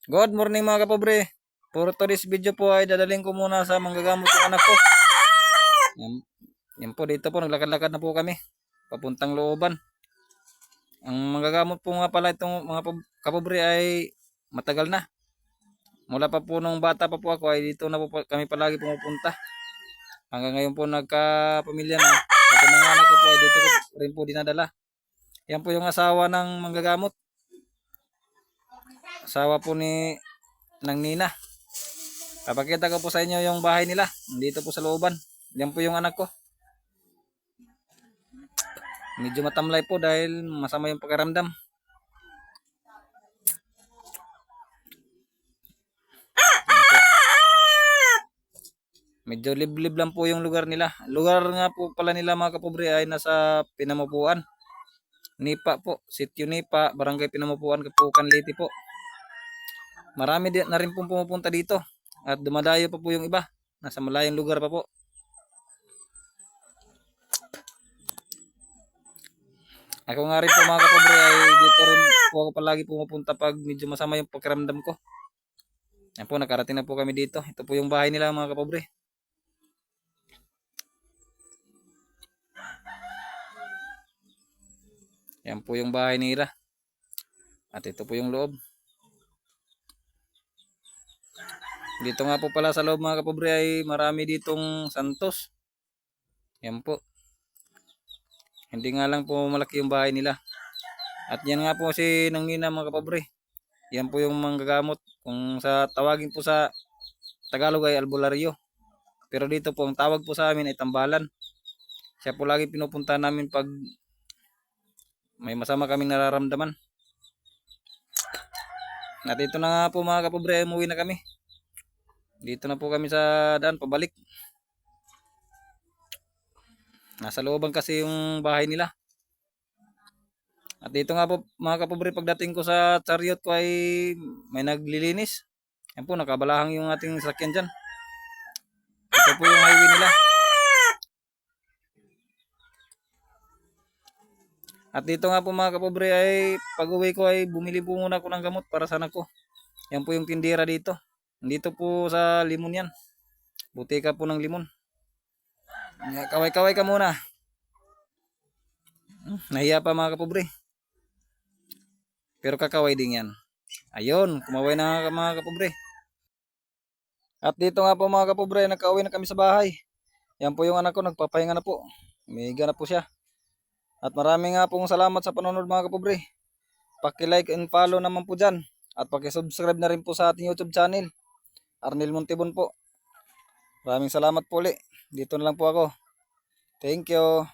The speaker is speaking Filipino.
Good morning mga kapobre. For today's video po ay dadaling ko muna sa manggagamot yung anak ko. Yan, yan po dito po naglakad-lakad na po kami papuntang looban. Ang manggagamot po nga pala itong mga kapobre ay matagal na. Mula pa po nung bata pa po ako ay dito na po kami palagi pumupunta. Hanggang ngayon po nagkapamilya na. At yung mga anak ko po ay dito ko rin po dinadala. Yan po yung asawa ng manggagamot. Asawa po ng Nina. Papakita ko po sa inyo yung bahay nila. Dito po sa looban. Yan po yung anak ko. Medyo matamlay po dahil masama yung pakiramdam. Medyo liblib lang po yung lugar nila. Lugar nga po pala nila mga kapobre ay nasa Pinamupuan. Nipa po. Sitio Nipa, Barangay Pinamupuan, Kapukan, Leyte po. Marami na rin pong pumupunta dito. At dumadayo pa po yung iba. Nasa malayong lugar pa po. Ako nga rin po mga kapobre ay dito rin po ako palagi pumupunta pag medyo masama yung pakiramdam ko. Yan po, nakarating na po kami dito. Ito po yung bahay nila mga kapobre. Yan po yung bahay nila. At ito po yung loob. Dito nga po pala sa loob mga kapobre ay marami ditong santos. Yan po. Hindi nga lang po malaki yung bahay nila. At yan nga po si Nang Nina mga kapobre. Yan po yung manggagamot. Kung sa tawagin po sa Tagalog ay albularyo. Pero dito po ang tawag po sa amin ay tambalan. Siya po lagi pinupunta namin pag may masama kaming nararamdaman. At ito na nga po mga kapobre, umuwi na kami. Dito na po kami sa daan pabalik. Nasa looban kasi yung bahay nila. At dito nga po mga kapobre, pagdating ko sa chariot ko ay may naglilinis. Yan po, nakabalahang yung ating sasakyan dyan. Ito po yung highway nila. At dito nga po mga kapobre ay pag uwi ko ay bumili po muna ako ng gamot para sa anak ko. Yan po yung tindera dito. Dito po sa limon yan. Butika po ng limon. Kaway-kaway ka muna. Nahiya pa mga kapobre. Pero kakaway din yan. Ayun, kumaway na mga kapobre. At dito nga po mga kapobre, nagkauwi na kami sa bahay. Yan po yung anak ko, nagpapahinga na po. Umiga na po siya. At maraming nga pong salamat sa panonood mga kapobre. Paki-like and follow naman po dyan. At paki-subscribe na rin po sa ating YouTube channel. Arnel Montibon po. Maraming salamat po ulit. Dito na lang po ako. Thank you.